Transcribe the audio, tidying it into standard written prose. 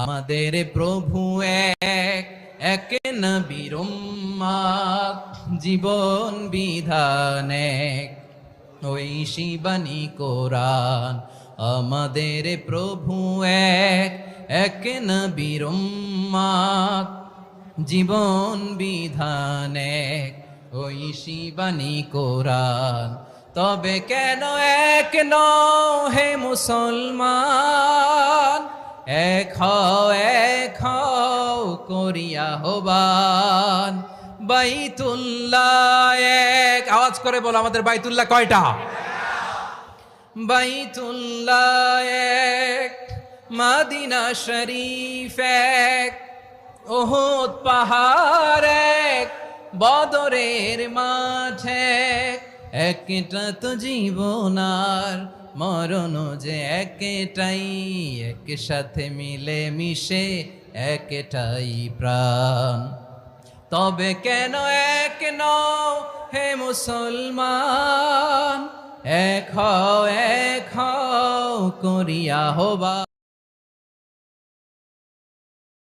আমাদের প্রভু এক, এক নবীর উম্মত, জীবন বিধান এক, ওই শিবানী কোরআন। আমাদের প্রভু এক, এক নবীর উম্মত, জীবন বিধান এক, ওই শিবানী কোরআন। তবে কেন এক নও হে মুসলমান, এক হও করিয়া হবান। বাইতুল্লাহ এক, আওয়াজ করে বলো আমাদের বাইতুল্লাহ কয়টা? বাইতুল্লাহ এক, মদিনা শরীফ এক, উহুদ পাহাড় এক, বদরের মাঠ এক। একটা তো জীবন আর মরণ যে একটাই, একসাথে মিলে মিশে একটাই প্রাণ। তবে কেন এক নও হে মুসলমান, এক হও করিয়া হবা।